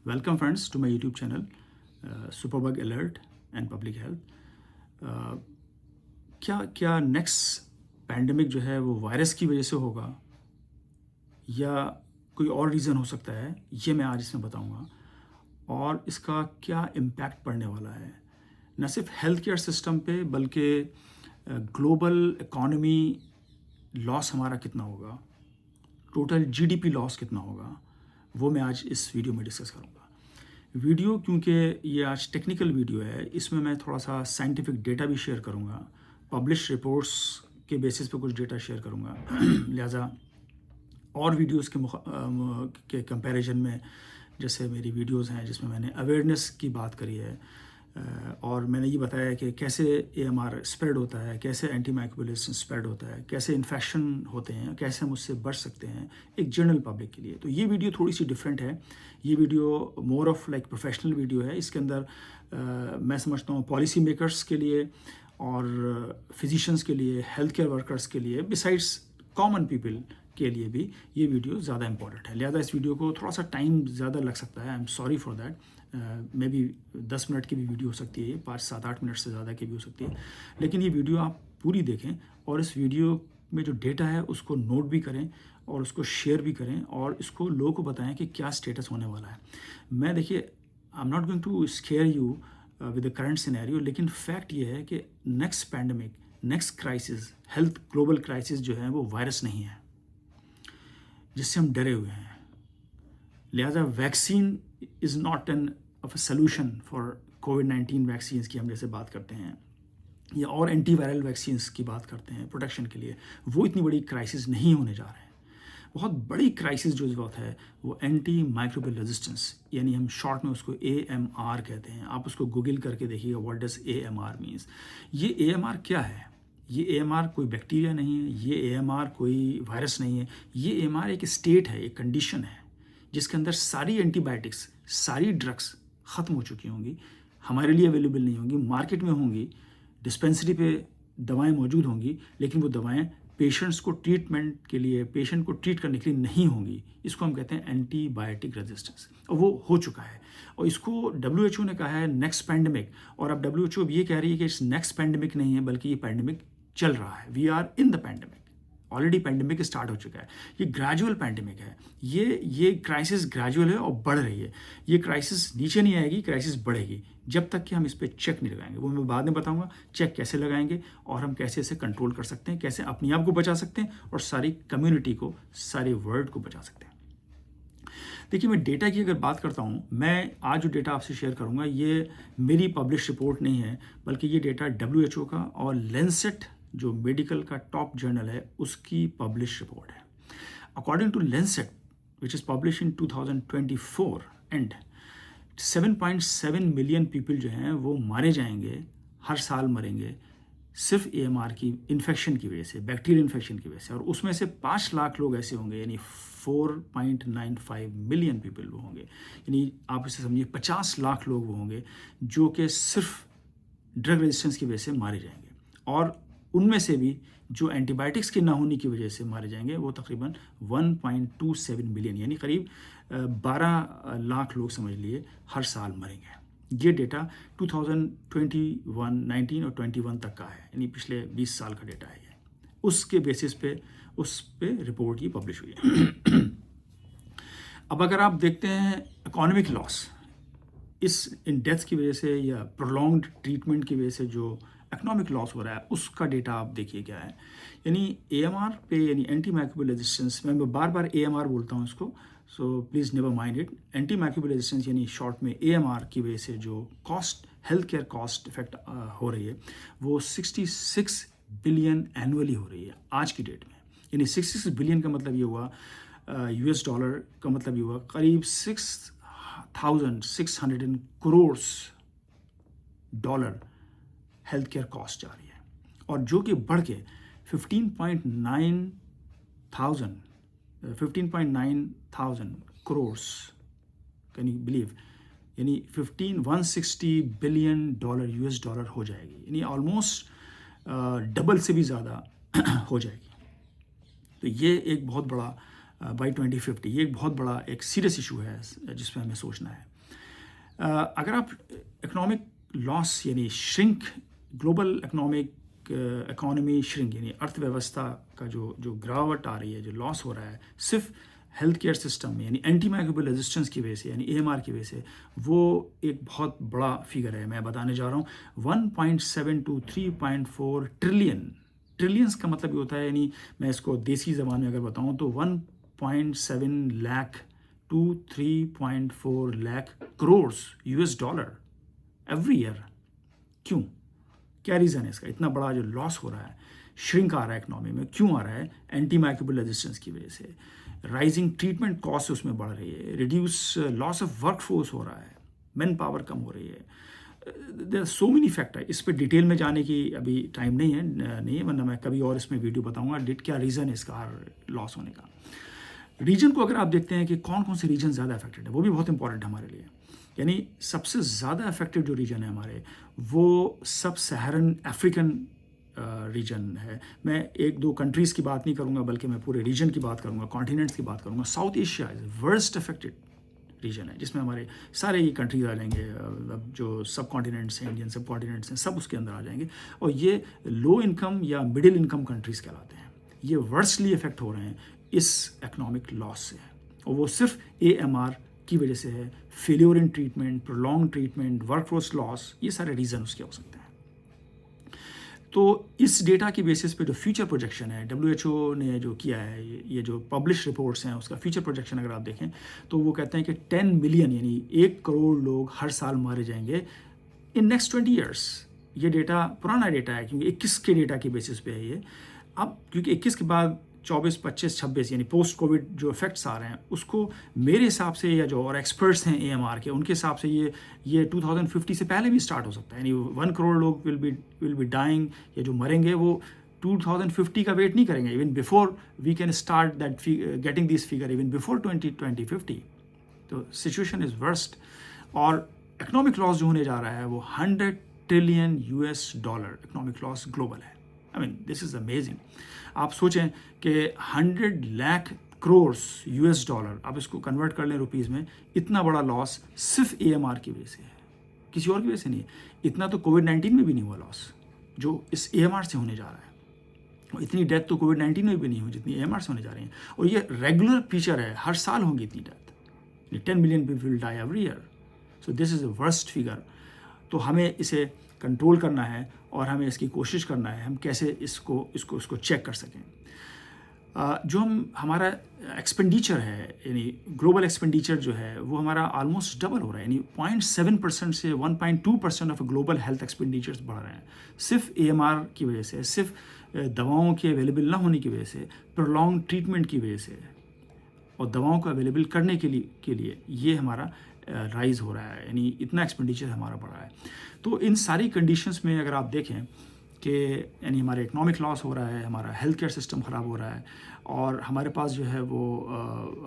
Welcome friends to my YouTube channel Superbug Alert and Public Health। क्या next pandemic जो है वो virus की वजह से होगा या कोई और रीज़न हो सकता है, ये मैं आज इसमें बताऊंगा। और इसका क्या इम्पैक्ट पड़ने वाला है, न सिर्फ हेल्थ केयर सिस्टम पे बल्कि ग्लोबल इकॉनमी लॉस हमारा कितना होगा, टोटल जीडीपी लॉस कितना होगा, वो मैं आज इस वीडियो में डिस्कस करूँगा। वीडियो क्योंकि ये आज टेक्निकल वीडियो है, इसमें मैं थोड़ा सा साइंटिफिक डेटा भी शेयर करूँगा, पब्लिश रिपोर्ट्स के बेसिस पे कुछ डेटा शेयर करूँगा। लिहाजा और वीडियोस के कंपैरिजन में, जैसे मेरी वीडियोस हैं जिसमें मैंने अवेयरनेस की बात करी है और मैंने ये बताया कि कैसे AMR स्प्रेड होता है, कैसे एंटी माइक्रोबियल रेजिस्टेंस स्प्रेड होता है, कैसे इन्फेक्शन होते हैं, कैसे हम उससे बच सकते हैं एक जनरल पब्लिक के लिए। तो ये वीडियो थोड़ी सी डिफरेंट है। ये video more of like professional video है। इसके अंदर मैं समझता हूँ पॉलिसी मेकर्स के लिए और फिजिशियंस के लिए, हेल्थ केयर वर्कर्स के लिए, बिसाइड्स कॉमन पीपल के लिए भी ये वीडियो ज़्यादा इंपॉर्टेंट है। लिहाजा इस वीडियो को थोड़ा सा टाइम ज़्यादा लग सकता है। I am sorry for that. May be 10 minute की भी वीडियो हो सकती है, 5-7-8 मिनट से ज़्यादा की भी हो सकती है, लेकिन ये वीडियो आप पूरी देखें और इस वीडियो में जो डेटा है उसको नोट भी करें और उसको शेयर भी करें और इसको लोगों को बताएं कि क्या स्टेटस होने वाला है। मैं देखिए, I am not going to scare you with the current scenario, लेकिन फैक्ट ये है कि next pandemic, next crisis, health global crisis जो है वो वायरस नहीं है जिससे हम डरे हुए हैं। लिहाजा vaccine is not an of a solution for covid vaccines की हम जैसे बात करते हैं या और एंटीवायरल वैक्सीन्स की बात करते हैं प्रोटेक्शन के लिए, वो इतनी बड़ी क्राइसिस नहीं होने जा रहे हैं। बहुत बड़ी क्राइसिस जो इस वक्त है वो एंटी माइक्रोबियल रेजिस्टेंस, यानी हम शॉर्ट में उसको AMR कहते हैं। आप उसको गूगल करके देखिएगा, व्हाट डज AMR मीन्स। ये AMR क्या है? ये AMR कोई बैक्टीरिया नहीं है, ये AMR कोई वायरस नहीं है। ये AMR एक स्टेट है, एक कंडीशन है जिसके अंदर सारी एंटीबायोटिक्स, सारी ड्रग्स ख़त्म हो चुकी होंगी, हमारे लिए अवेलेबल नहीं होंगी, मार्केट में होंगी, डिस्पेंसरी पे दवाएं मौजूद होंगी, लेकिन वो दवाएं पेशेंट्स को ट्रीटमेंट के लिए, पेशेंट को ट्रीट करने के लिए नहीं होंगी। इसको हम कहते हैं एंटीबायोटिक रेजिस्टेंस, और वो हो चुका है। और इसको WHO ने कहा है नेक्स्ट पैंडमिक, और अब WHO अब ये कह रही है कि इस नेक्स्ट पैंडमिक नहीं है बल्कि ये पैंडमिक चल रहा है। We are in the pandemic, already pandemic start हो चुका है। ये ग्रेजुअल पैंडमिक है, ये क्राइसिस ग्रेजुअल है और बढ़ रही है। ये क्राइसिस नीचे नहीं आएगी, क्राइसिस बढ़ेगी जब तक कि हम इस पर चेक नहीं लगाएंगे। वो मैं बाद में बताऊंगा चेक कैसे लगाएंगे और हम कैसे इसे कंट्रोल कर सकते हैं, कैसे अपने आप को बचा सकते हैं और सारी कम्युनिटी को, सारे वर्ल्ड को बचा सकते हैं। देखिए, मैं डेटा की अगर बात करता हूँ, मैं आज जो डेटा आपसे शेयर करूँगा ये मेरी पब्लिश रिपोर्ट नहीं है, बल्कि ये डेटा WHO का और लेंसेट जो मेडिकल का टॉप जर्नल है उसकी पब्लिश रिपोर्ट है। According to Lancet which is publish in 2024 and 7.7 million people जो हैं वो मारे जाएंगे, हर साल मरेंगे सिर्फ AMR की इन्फेक्शन की वजह से, बैक्टीरियल इन्फेक्शन की वजह से। और उसमें से 5 लाख लोग ऐसे होंगे, यानी 4.95 मिलियन पीपल वो होंगे, यानी आप इसे समझिए 50 लाख लोग वो होंगे जो कि सिर्फ ड्रग रेजिस्टेंस की वजह से मारे जाएंगे। और उनमें से भी जो एंटीबायोटिक्स के ना होने की वजह से मारे जाएंगे वो तकरीबन 1.27 मिलियन, यानी करीब 12 लाख लोग समझ लिए हर साल मरेंगे। ये डेटा 2021-19 और 21 तक का है, यानी पिछले 20 साल का डेटा है ये। उसके बेसिस पे उस पे रिपोर्ट ये पब्लिश हुई है। अब अगर आप देखते हैं इकोनॉमिक लॉस इन डेथ की वजह से या प्रोलॉन्ग्ड ट्रीटमेंट की वजह से जो इकोनॉमिक लॉस हो रहा है, उसका डेटा आप देखिए क्या है। यानी AMR पे, यानी एंटी माइक्रोबियल रेजिस्टेंस, मैं बार बार AMR बोलता हूँ इसको, so please never mind it. Anti microbial resistance यानी शॉर्ट में AMR की वजह से जो cost, health care cost effect हो रही है वो 66 बिलियन एनुअली हो रही है आज की डेट में। यानी 66 बिलियन का मतलब ये हुआ, US डॉलर का मतलब ये हुआ करीब 6,600 crore dollar health care cost जा रही है, और जो कि बढ़ के 15.9 करोड़, कैन यू बिलीव, यानी 160 बिलियन डॉलर US डॉलर हो जाएगी, यानी ऑलमोस्ट डबल से भी ज़्यादा हो जाएगी। तो ये एक बहुत बड़ा बाई 2050, ये एक बहुत बड़ा एक सीरियस इशू है जिस पर हमें सोचना है। अगर आप इकोनॉमिक लॉस यानी श्रिंक, ग्लोबल इकोनॉमी श्रिंक यानी अर्थव्यवस्था का जो गिरावट आ रही है, जो लॉस हो रहा है सिर्फ हेल्थ केयर सिस्टम में यानी एंटी माइक्रोबियल रेजिस्टेंस की वजह से यानी AMR की वजह से, वो एक बहुत बड़ा फिगर है। मैं बताने जा रहा हूँ 1.7 to 3.4 ट्रिलियन। ट्रिलियंस का मतलब ये होता है, यानी मैं इसको देसी ज़बान में अगर बताऊँ तो 1.7 lakh to 3.4 lakh crore $US every year. क्यों? क्या रीज़न है इसका? इतना बड़ा जो लॉस हो रहा है, श्रिंक आ रहा है इकोनॉमी में, क्यों आ रहा है? एंटी माइक्रोबियल रेजिस्टेंस की वजह से। राइजिंग ट्रीटमेंट कॉस्ट उसमें बढ़ रही है, reduce loss of work force हो रहा है, मैन पावर कम हो रही है। There are so many factor. इस पर डिटेल में जाने की अभी टाइम नहीं है, वरना मैं कभी और इसमें वीडियो बताऊंगा क्या रीज़न है इसका हर लॉस होने का। रीजन को अगर आप देखते हैं कि कौन कौन से रीजन ज़्यादा अफेक्टेड है, वो भी बहुत इंपॉर्टेंट है हमारे लिए। यानी सबसे ज़्यादा अफेक्टेड जो रीजन है हमारे, वो सब सहारन अफ्रीकन रीजन है। मैं एक दो कंट्रीज़ की बात नहीं करूँगा, बल्कि मैं पूरे रीजन की बात करूँगा, कॉन्टिनेंट्स की बात करूँगा। South Asia is worst affected region है, जिसमें हमारे सारे ये कंट्रीज आ जाएंगे, जो सब कॉन्टिनेंट्स हैं, इंडियन सब कॉन्टिनेंट्स हैं, सब उसके अंदर आ जाएंगे। और ये लो इनकम या मिडिल इनकम कंट्रीज़ कहलाते हैं। ये वर्स्टली इफेक्ट हो रहे हैं इस इकोनॉमिक लॉस से, और वो सिर्फ AMR की वजह से है। Failure in treatment, prolong treatment, workforce loss, ये सारे रीज़न उसके हो सकते हैं। तो इस डेटा की बेसिस पे जो फ्यूचर प्रोजेक्शन है, WHO ने जो किया है, ये जो पब्लिश रिपोर्ट्स हैं, उसका फ्यूचर प्रोजेक्शन अगर आप देखें तो वो कहते हैं कि 10 मिलियन यानी 1 करोड़ लोग हर साल मारे जाएंगे इन नेक्स्ट 20 ईयर्स। ये डेटा पुराना डेटा है, क्योंकि 21 के डेटा की बेसिस पे है ये। अब क्योंकि 21 के बाद 24, 25, 26 यानी पोस्ट कोविड जो इफेक्ट्स आ रहे हैं, उसको मेरे हिसाब से, या जो और एक्सपर्ट्स हैं AMR के, उनके हिसाब से ये 2050 से पहले भी स्टार्ट हो सकता है। यानी 1 करोड़ लोग विल बी डाइंग, या जो मरेंगे वो 2050 का वेट नहीं करेंगे। Even before we can start that getting this figure, even before 2050। तो सिचुएशन इज़ वर्स्ट। और इकोनॉमिक लॉस जो होने जा रहा है वो $100 ट्रिलियन इकोनॉमिक लॉस ग्लोबल है। I mean this is amazing. आप सोचें कि 100 लाख करोड़ $US, आप इसको कन्वर्ट कर लें रुपीज़ में, इतना बड़ा लॉस सिर्फ AMR की वजह से है, किसी और की वजह से नहीं है। इतना तो कोविड-19 में भी नहीं हुआ लॉस जो इस AMR से होने जा रहा है, और इतनी डेथ तो कोविड-19 में भी नहीं हुई जितनी AMR से होने जा रही हैं। और ये रेगुलर फीचर है, हर साल होंगी इतनी death. 10 million people will die every year. So this is a worst figure. तो हमें इसे कंट्रोल करना है, और हमें इसकी कोशिश करना है हम कैसे इसको चेक कर सकें। जो हमारा एक्सपेंडिचर है, यानी ग्लोबल एक्सपेंडिचर जो है, वो हमारा ऑलमोस्ट डबल हो रहा है। यानी 0.7% से 1.2% ऑफ ग्लोबल हेल्थ एक्सपेंडिचर्स बढ़ रहे हैं, सिर्फ AMR की वजह से, सिर्फ दवाओं के अवेलेबल ना होने की वजह से, प्रोलॉन्ग ट्रीटमेंट की वजह से, और दवाओं को अवेलेबल करने के लिए ये हमारा राइज हो रहा है। यानी इतना एक्सपेंडिचर हमारा बढ़ रहा है। तो इन सारी कंडीशंस में अगर आप देखें कि यानी हमारे इकोनॉमिक लॉस हो रहा है, हमारा हेल्थ केयर सिस्टम ख़राब हो रहा है, और हमारे पास जो है वो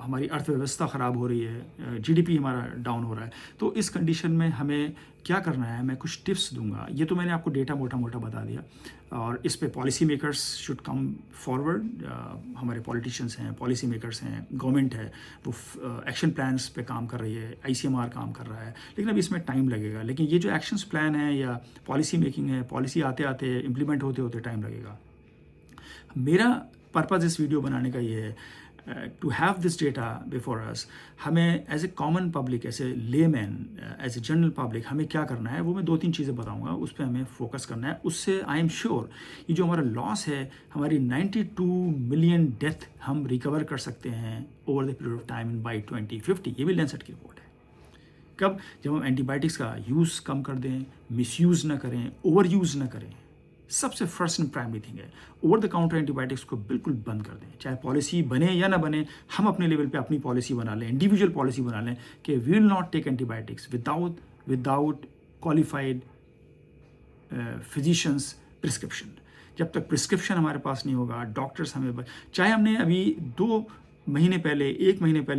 हमारी अर्थव्यवस्था ख़राब हो रही है, GDP हमारा डाउन हो रहा है। तो इस कंडीशन में हमें क्या करना है, मैं कुछ टिप्स दूंगा। ये तो मैंने आपको डेटा मोटा मोटा बता दिया, और इस पे policy makers should come forward. हमारे पॉलिटिशियंस हैं, पॉलिसी मेकर्स हैं, गवर्नमेंट है, वो एक्शन प्लान्स पे काम कर रही है, ICMR काम कर रहा है, लेकिन अभी इसमें टाइम लगेगा। लेकिन ये जो एक्शंस प्लान है या पॉलिसी मेकिंग है, पॉलिसी आते आते इम्प्लीमेंट होते होते टाइम लगेगा। मेरा पर्पज़ इस वीडियो बनाने का ये है, to have this data before us. हमें as a common public, as a layman, as a general public, हमें क्या करना है, वो मैं 2-3 चीज़ें बताऊंगा, उस पर हमें फोकस करना है। उससे आई एम श्योर ये जो हमारा लॉस है, हमारी 92 मिलियन डेथ हम रिकवर कर सकते हैं over the period of time by 2050। ये भी लैंसेट की रिपोर्ट है। कब? जब हम एंटीबायोटिक्स का यूज़ कम कर दें, मिसयूज़ ना करें, ओवर यूज़ ना करें। सबसे फर्स्ट एंड प्राइमरी थिंग है, ओवर द काउंटर एंटीबायोटिक्स को बिल्कुल बंद कर दें। चाहे पॉलिसी बने या ना बने, हम अपने लेवल पे अपनी पॉलिसी बना लें, इंडिविजुअल पॉलिसी बना लें कि we will not take antibiotics without qualified physicians prescription. जब तक प्रिस्क्रिप्शन हमारे पास नहीं होगा, डॉक्टर्स हमें, चाहे हमने अभी 1 महीने पहले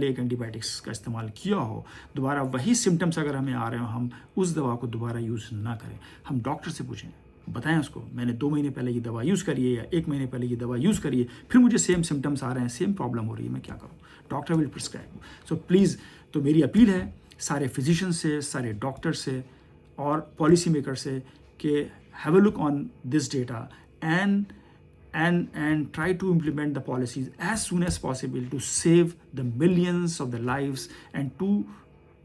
एक एंटीबायोटिक्स का इस्तेमाल किया हो, दोबारा वही सिम्टम्स अगर हमें आ रहे हो, हम उस दवा को दोबारा यूज़ ना करें। हम डॉक्टर से पूछें, बताएं उसको, मैंने 2 महीने पहले ये दवा यूज़ करी है, या 1 महीने पहले ये दवा यूज़ करी है, फिर मुझे सेम सिम्टम्स आ रहे हैं, सेम प्रॉब्लम हो रही है, मैं क्या करूँ? Doctor will prescribe. So please, तो मेरी अपील है सारे फिजिशियन से, सारे डॉक्टर से और पॉलिसी मेकर से कि have a look on this data and try to implement the policies as soon as possible to save the millions of the lives and to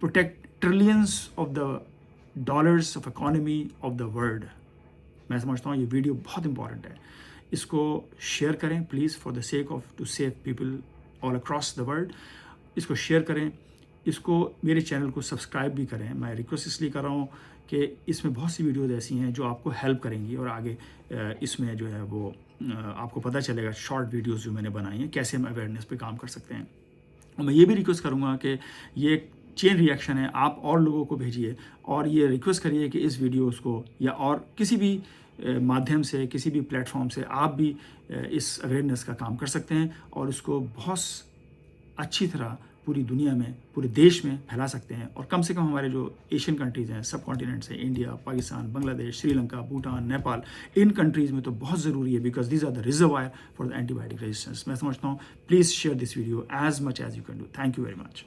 protect trillions of the dollars of economy of the world. मैं समझता हूँ ये video बहुत important है, इसको share करें please for the sake of to save people all across the world. इसको share करें, इसको मेरे चैनल को सब्सक्राइब भी करें. मैं रिक्वेस्ट इसलिए कर रहा हूँ कि इसमें बहुत सी वीडियोज़ ऐसी हैं जो आपको हेल्प करेंगी और आगे इसमें जो है वो आपको पता चलेगा शॉर्ट वीडियोज़ जो मैंने बनाई हैं कैसे हम अवेयरनेस पे काम कर सकते हैं. और मैं ये भी रिक्वेस्ट करूँगा कि ये चेन रिएक्शन है, आप और लोगों को भेजिए और ये रिक्वेस्ट करिए कि इस वीडियोस को या और किसी भी माध्यम से, किसी भी प्लेटफॉर्म से आप भी इस अवेयरनेस का काम कर सकते हैं और इसको बहुत अच्छी तरह पूरी दुनिया में, पूरे देश में फैला सकते हैं. और कम से कम हमारे जो एशियन कंट्रीज़ हैं, सब कॉन्टिनेंट्स हैं, इंडिया, पाकिस्तान, बांग्लादेश, श्रीलंका, भूटान, नेपाल, इन कंट्रीज़ में तो बहुत ज़रूरी है because these are the reservoir for the antibiotic resistance. मैं समझता हूँ please share this video as much as you can do. Thank you very much.